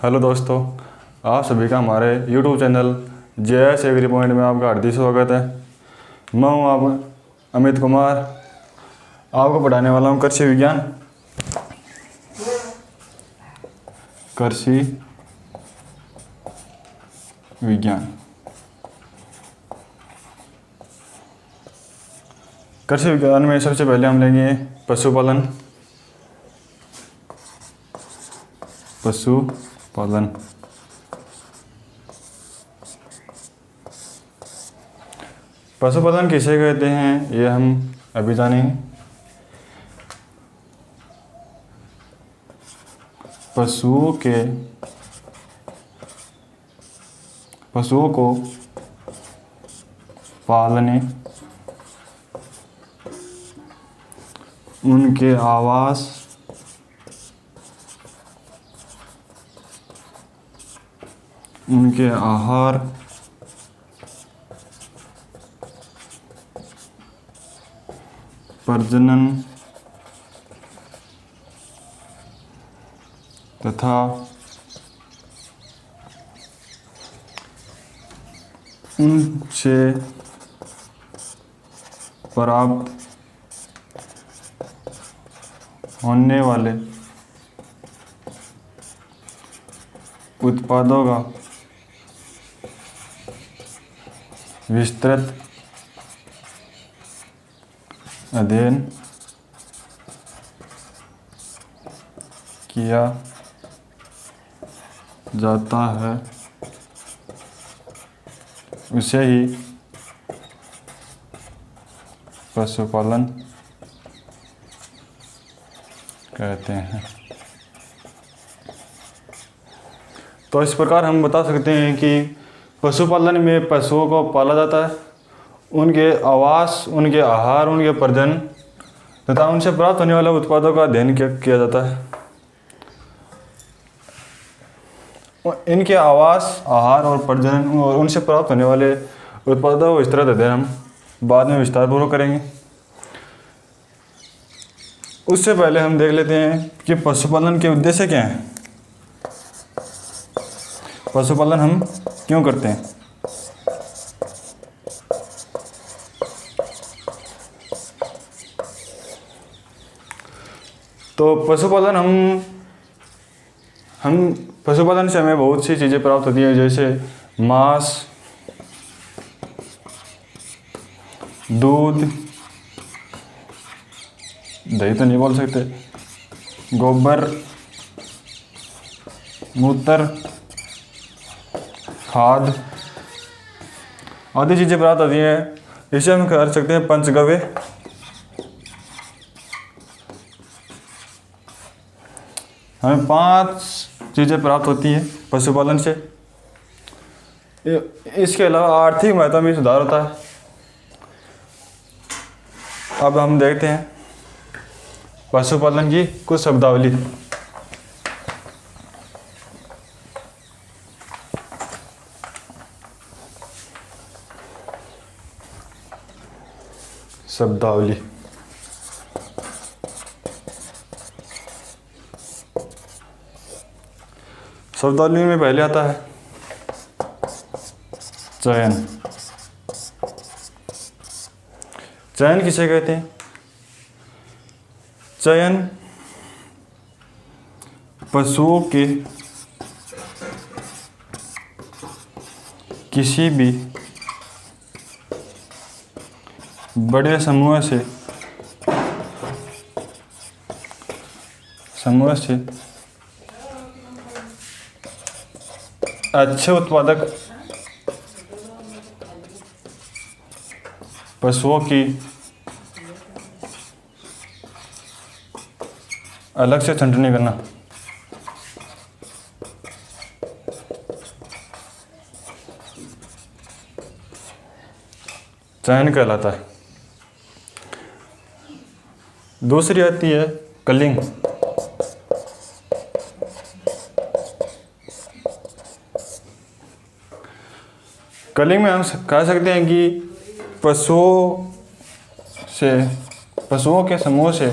Hello दोस्तों, आप सभी का हमारे YouTube channel JS agri point में आपका हार्दिक स्वागत है। मैं हूँ आप अमित कुमार, आपको पढ़ाने वाला हूँ कृषि विज्ञान। कृषि विज्ञान कृषि विज्ञान में सबसे पहले हम लेंगे पशुपालन। पशुपालन किसे कहते हैं ये हम अभी जानेंगे। पशुओं को पालने, उनके आवास, उनके आहार, प्रजनन तथा उनसे प्राप्त होने वाले उत्पादों का विस्तृत अध्ययन किया जाता है, उसे ही पशुपालन कहते हैं। तो इस प्रकार हम बता सकते हैं कि पशुपालन में पशुओं को पाला जाता है, उनके आवास, उनके आहार, उनके प्रजनन तथा उनसे प्राप्त होने वाले उत्पादों का अध्ययन किया जाता है। इनके आवास, आहार और प्रजनन और उनसे प्राप्त होने वाले उत्पादों का विस्तृत अध्ययन हम बाद में विस्तारपूर्वक करेंगे। उससे पहले हम देख लेते हैं कि पशुपालन के उद्देश्य क्या हैं। पशुपालन हम क्यों करते हैं। तो पशुपालन से हमें बहुत सी चीज़ें प्राप्त होती हैं, जैसे मांस, दूध, दही तो नहीं बोल सकते, गोबर, मूत्र, खाद आदि चीज़ें प्राप्त होती हैं। इसे हम कर सकते हैं पंचगव्य। हमें 5 चीज़ें प्राप्त होती हैं पशुपालन से। इसके अलावा आर्थिक महत्व में सुधार होता है। अब हम देखते हैं पशुपालन की कुछ शब्दावली। शब्दावली शब्दावली में पहले आता है चयन। चयन किसे कहते हैं। चयन पशुओं के किसी भी बड़े समूह से अच्छे उत्पादक पशुओं की अलग से छंटनी करना। चयन कहलाता है। दूसरी आती है कलिंग। कलिंग में हम कह सकते हैं कि पशुओं के समूह से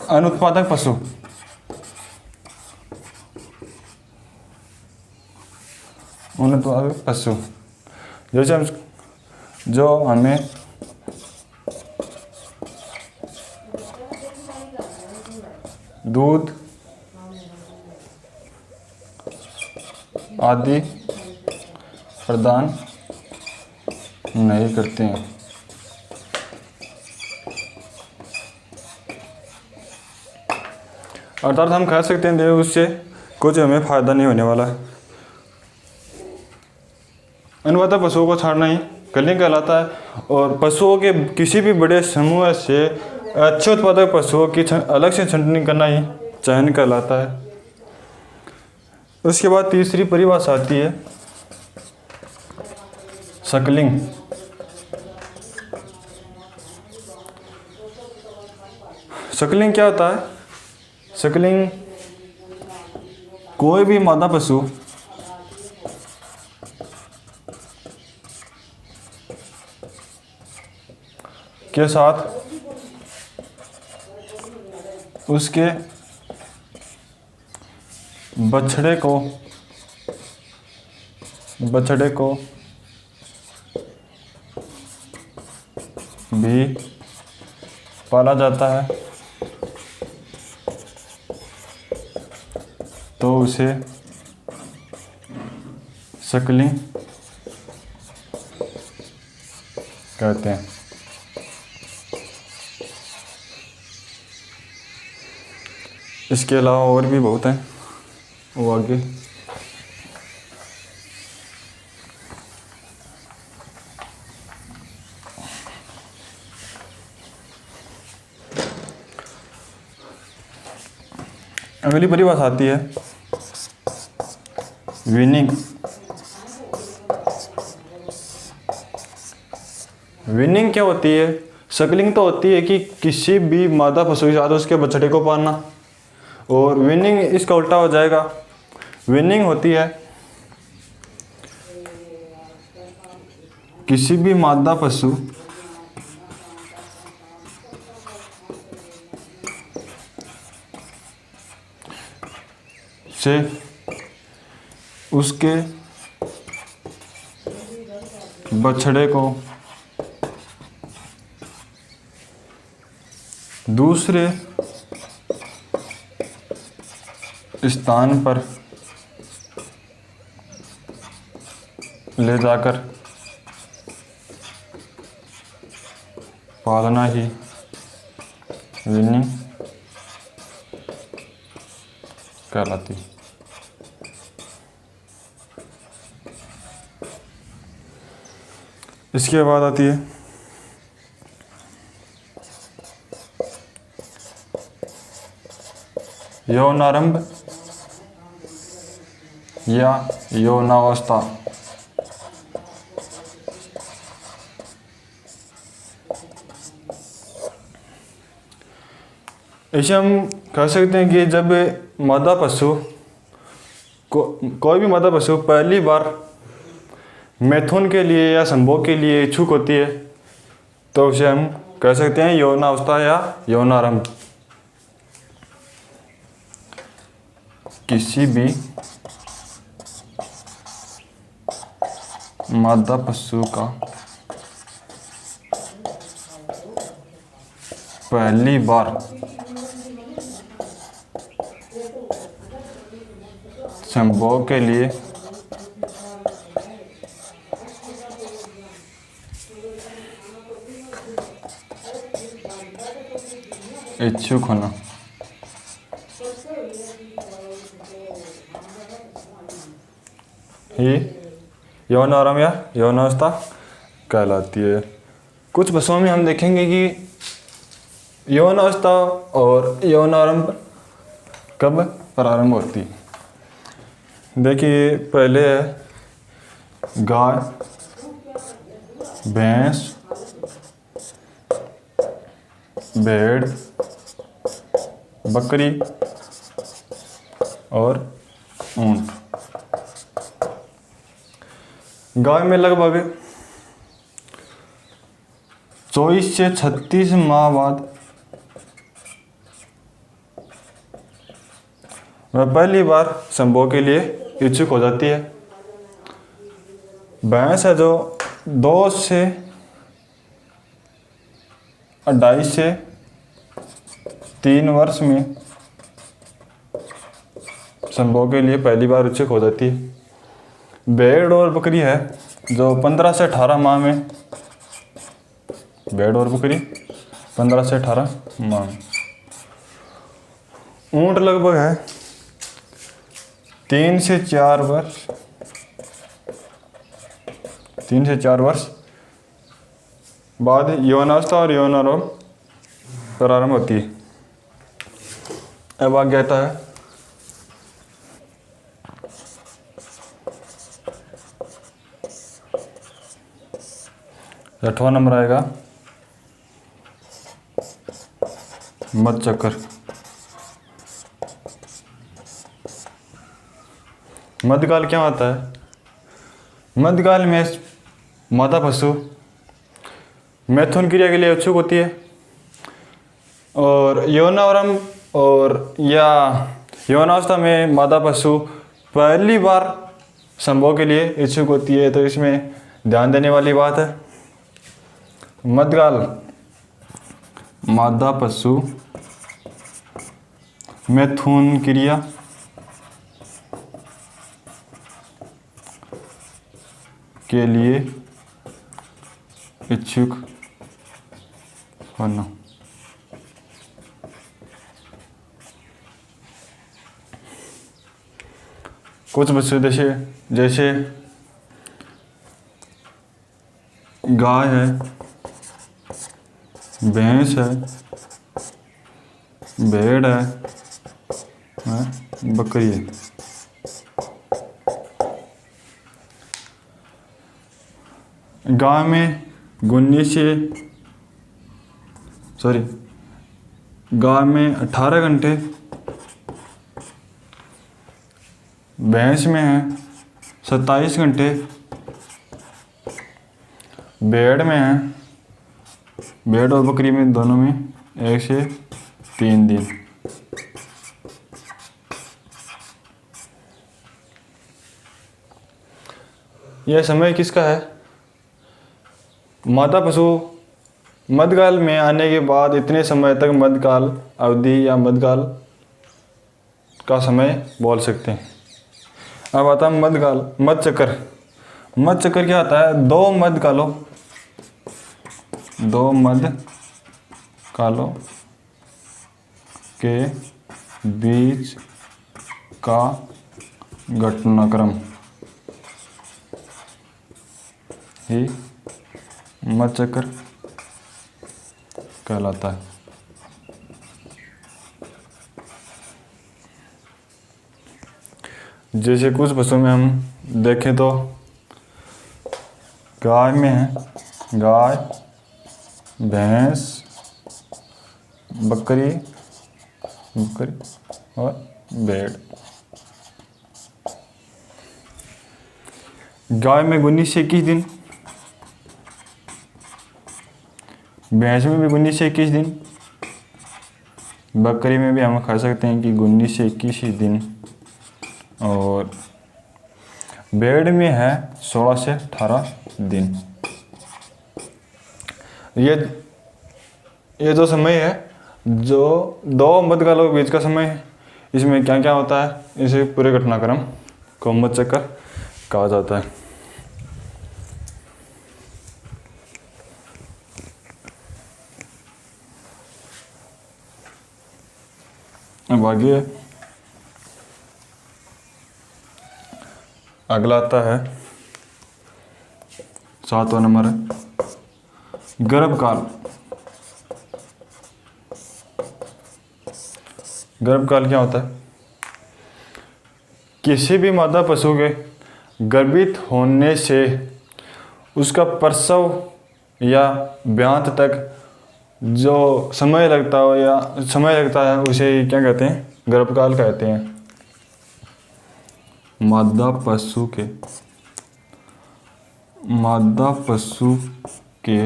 अनुत्पादक पशु, अनुत्पादक पशु जैसे हम जो हमें दूध आदि प्रदान नहीं करते हैं। अर्थात हम कह सकते हैं उससे कुछ हमें फायदा नहीं होने वाला है। अनुत्पादक पशुओं को छाड़ना ही कलिंग कहलाता है। और पशुओं के किसी भी बड़े समूह से अच्छे उत्पादक पशुओं की अलग से छंटनी करना ही चयन कहलाता है। उसके बाद तीसरी परिभाषा आती है सकलिंग। सकलिंग क्या होता है? सकलिंग कोई भी मादा पशु के साथ उसके बछड़े को भी पाला जाता है तो उसे सकलिंग कहते हैं। इसके अलावा और भी बहुत हैं, वो आगे अगली परिभाषा आती है विनिंग। विनिंग क्या होती है? सकलिंग तो होती है कि किसी भी मादा पशु के साथ उसके बछड़े को पालना, और विनिंग इसका उल्टा हो जाएगा। विनिंग होती है किसी भी मादा पशु से उसके बछड़े को दूसरे स्थान पर ले जाकर पालना ही विनिंग कहलाती है। इसके बाद आती है यौनारंभ या यौनावस्था। ऐसे हम कह सकते हैं कि जब मादा पशु कोई भी मादा पशु पहली बार मैथुन के लिए या संभोग के लिए इच्छुक होती है तो उसे हम कह सकते हैं यौनावस्था या यौनारंभ। किसी भी मादा पशु का पहली बार संभोग के लिए इच्छुक होना ही यौनारंभ या यौनावस्था कहलाती है। कुछ पशुओं में हम देखेंगे कि यौनावस्था और यौनारंभ कब प्रारंभ होती है। देखिए, पहले है गाय, भैंस, भेड़, बकरी और ऊंट। गाय में लगभग 24 से 36 माह बाद वह पहली बार संभोग के लिए इच्छुक हो जाती है। भैंस है जो 2 से 2.5 से 3 वर्ष में संभोग के लिए पहली बार इच्छुक हो जाती है। भेड़ और बकरी है जो 15 से 18 माह में, भेड़ और बकरी 15 से 18 माह में। ऊंट लगभग है 3 से 4 वर्ष, 3 से 4 वर्ष बाद यौनावस्था और यौनारोग प्रारंभ होती है। अब आगे आता है 8वां नंबर आएगा मध्यचक्र। मध्यकाल क्या होता है? मध्यकाल में मादा पशु मैथुन क्रिया के लिए इच्छुक होती है और यौनावरम और या यौनावस्था में मादा पशु पहली बार संभोग के लिए इच्छुक होती है। तो इसमें ध्यान देने वाली बात है, मध्यकाल मादा पशु मैथुन क्रिया के लिए इच्छुक होना। कुछ पशु जैसे गाय है, भैंस है, भेड़ है, बकरी है। गाय में गाय में 18 घंटे, भैंस में है 27 घंटे, भेड़ में है, भेड़ और बकरी में दोनों में 1 से 3 दिन। यह समय किसका है? मादा पशु मध्यकाल में आने के बाद इतने समय तक मध्यकाल अवधि या मध्यकाल का समय बोल सकते हैं। अब आता है मध्यकाल मध्यचक्र। मध्यचक्र क्या आता है? 2 मध्यकालों के बीच का घटनाक्रम ही मध्यचक्र कहलाता है। जैसे कुछ पशुओं में हम देखें तो गाय में है गाय, भैंस, बकरी और भेड़। गाय में 19 से 21 दिन, भैंस में भी 19 से 21 दिन, बकरी में भी हम खा सकते हैं कि 19 से 21 ही दिन, और भेड़ में है 16 से 18 दिन। ये जो समय है, जो 2 मध्यकालों के बीच का समय है, इसमें क्या क्या होता है, इसे पूरे घटनाक्रम को मध्यचक्र कहा जाता है। अब आगे अगला आता है 7वां नंबर है गर्भकाल। गर्भकाल क्या होता है? किसी भी मादा पशु के गर्भित होने से उसका प्रसव या ब्यात तक जो समय लगता है उसे क्या कहते हैं? गर्भकाल कहते हैं। मादा पशु के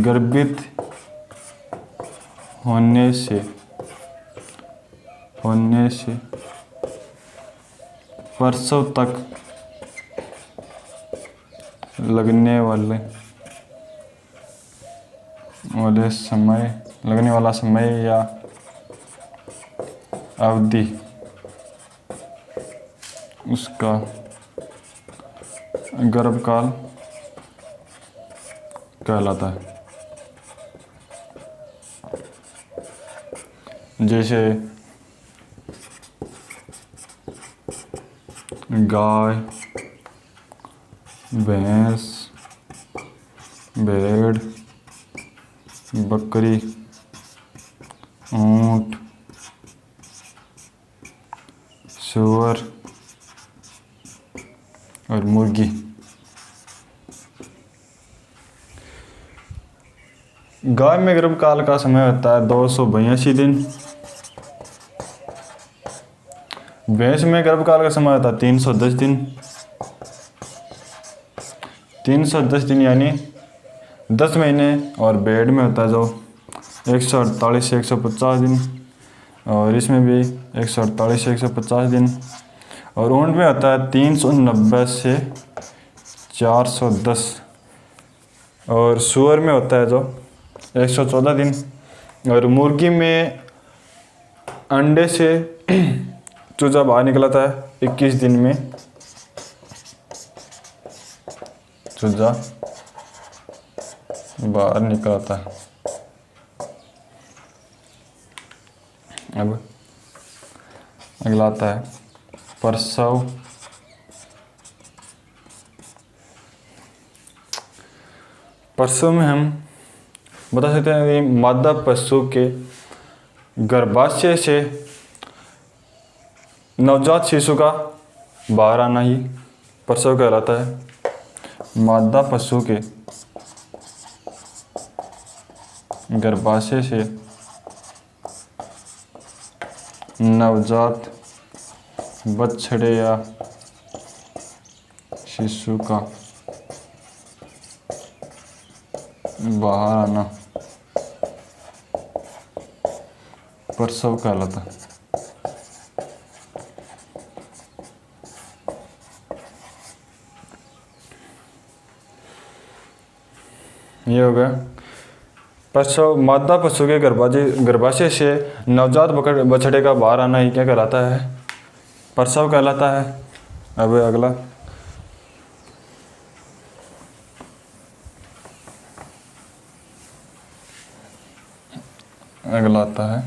गर्भित होने से प्रसव तक लगने वाला समय या अवधि उसका गर्भकाल कहलाता है। जैसे गाय, भैंस, भेड़, बकरी, ऊंट, सूअर और मुर्गी। गाय में गर्भकाल का समय होता है 282 दिन। भैंस में गर्भकाल का समय होता है 310 दिन। 310 दिन यानी 10 महीने। और भेड़ में होता है जो 148 से 150 दिन, और इसमें भी 148 से 150 दिन। और ऊंट में होता है 390 से 410। और सूअर में होता है जो 114 दिन। और मुर्गी में अंडे से चूजा बाहर निकलता है 21 दिन में। चूजा बाहर निकलता है। अब अगला आता है प्रसव। प्रसव में हम बता सकते हैं कि मादा पशु के गर्भाशय से नवजात शिशु का बाहर आना ही प्रसव कहलाता है। मादा पशु के गर्भाशय से नवजात बछड़े या शिशु का बाहर आना प्रसव कहलाता है। ये हो गया प्रसव। मादा पशु के गर्भाशय से नवजात बछड़े का बाहर आना ही क्या कहलाता है? प्रसव कहलाता है। अब अगला आता है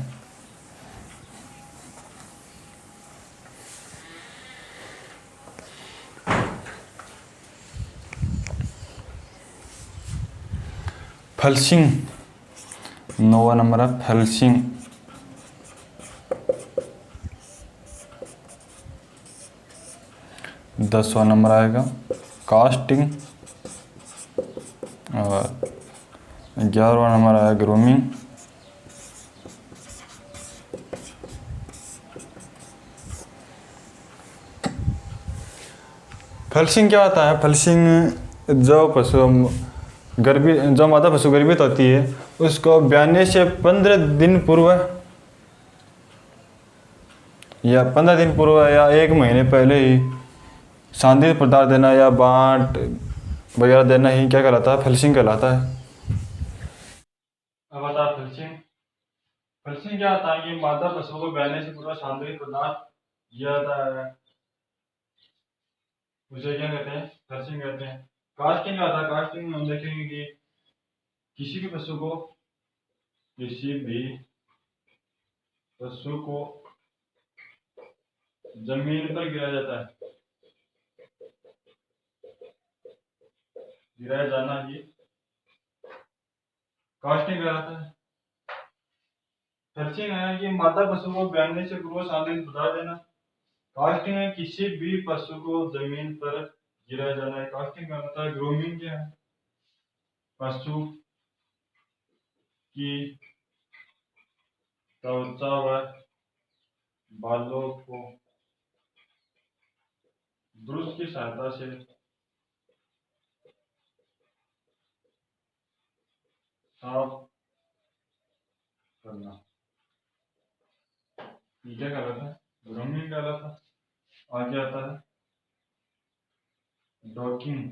फलसिंग। 9वां नंबर है फलसिंग। 10वां नंबर आएगा कास्टिंग। और 11वां नंबर आया ग्रूमिंग। फलसिंग क्या होता है? फलसिंग जो मादा पशु गर्भित होती है उसको ब्याने से 15 दिन पूर्व या 1 महीने पहले ही सांद्रित पदार्थ देना या बांट वगैरह देना ही क्या कहलाता है? फलसिंग कहलाता है। अब बता फलसिंग। फलसिंग क्या होता है कि मादा पशु को ब्याने से पूर्व सांद्रित पदार्थ दिया जाता है, उसे क्या कहते हैं? फलसिंग कहते हैं। कास्टिंग क्या होता है? कास्टिंग में हम देखेंगे कि किसी भी पशु को जमीन पर गिराया जाता है। गिराया जाना ये कास्टिंग कहलाता है। फलसिंग है कि मादा पशु को ब्याने से पूर्व सांद्रित पदार्थ देना। कास्टिंग है किसी भी पशु को जमीन पर गिराया जाना है, कास्टिंग कहलाता है। ग्रूमिंग क्या है? पशु की त्वचा व बालों को ब्रश की सहायता से साफ करना। ये क्या कहलाता है? ग्रूमिंग कहलाता है। आगे आता है डॉकिंग।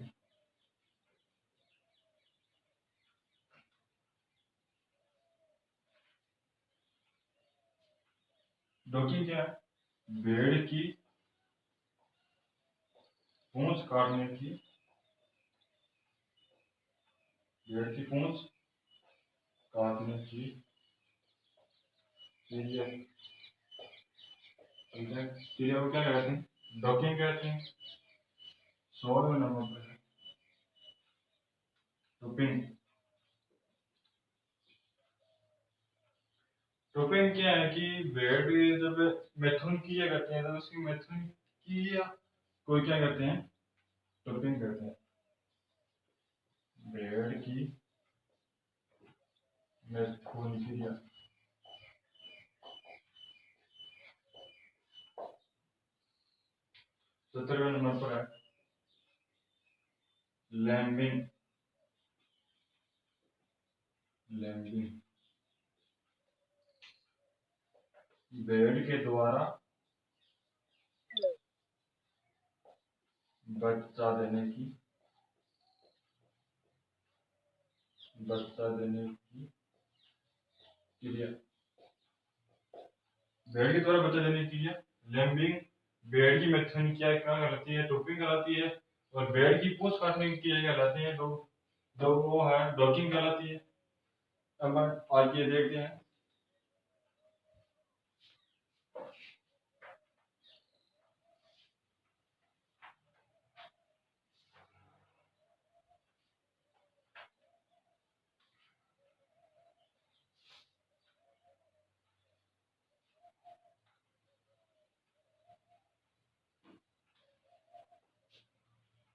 डॉकिंग क्या है? भेड़ की पूंछ काटने की, भेड़ की पूंछ काटने की क्रिया, क्रिया को क्या कहते हैं? डॉकिंग कहते हैं। 16वें नंबर पर है टोपिंग। टोपिंग क्या है कि भेड़ जब मैथुन किया करते हैं तो उसकी मैथुन की या कोई क्या कहते हैं? टोपिंग कहते हैं। भेड़ की मैथुन क्रिया। 17वें नंबर पर है लैम्बिंग। लैम्बिंग भेड़ के द्वारा बच्चा देने की, बच्चा देने की क्रिया। भेड़ के द्वारा बच्चा देने की क्रिया लैम्बिंग। भेड़ की मैथुन क्या कहलाती है? टोपिंग कहलाती है। और भेड़ की पूंछ काटने की क्रिया कहलाती है तो जो वो है डॉकिंग कहलाती है। अब आगे देखते हैं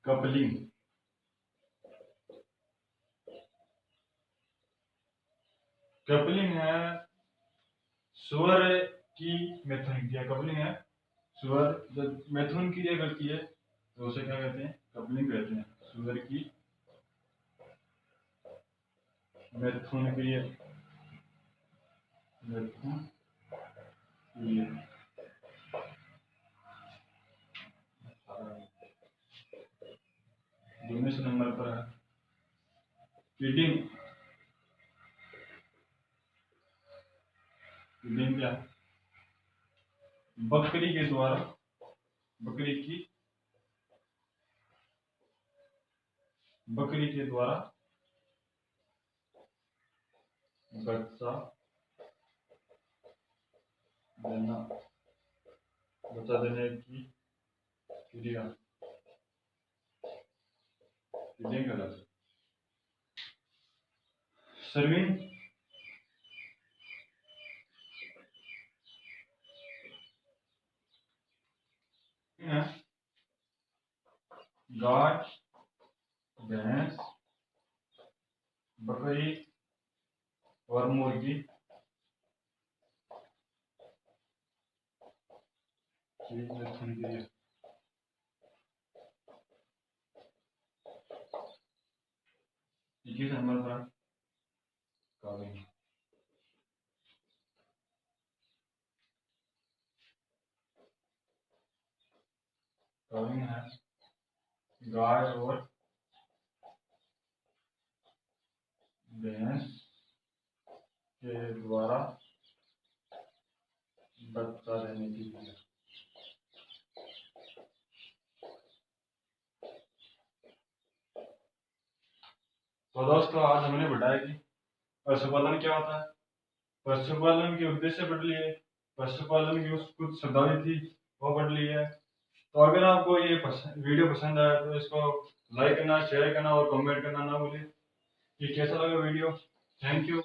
कपलिंग। कपलिंग है सुअर की मैथुन क्रिया। कपलिंग है सुअर जब मैथुन क्रिया करती है तो उसे क्या कहते हैं? कपलिंग कहते हैं। सुअर की मैथुन क्रिया, मैथुन क्रिया। 19 नंबर पर है फीडिंग। फीडिंग क्या है? बकरी के द्वारा, बकरी की, बकरी के द्वारा बच्चा देना, बच्चा देने की क्रिया फीडिंग कहलाती है। सर्विंग है गाय, भैंस, बकरी और मुर्गी की मैथुन क्रिया। 21 नंबर पर काविंग। काविंग है गाय और भैंस के द्वारा बच्चा देने की क्रिया। तो दोस्तों आज हमने बताया कि पशुपालन क्या होता है। पशुपालन के उद्देश्य पढ़ लिए, पशुपालन की कुछ शब्दावली थी वो पढ़ ली है। तो अगर आपको ये वीडियो पसंद आया तो इसको लाइक करना, शेयर करना और कमेंट करना ना भूलें कि कैसा लगा वीडियो। Thank you.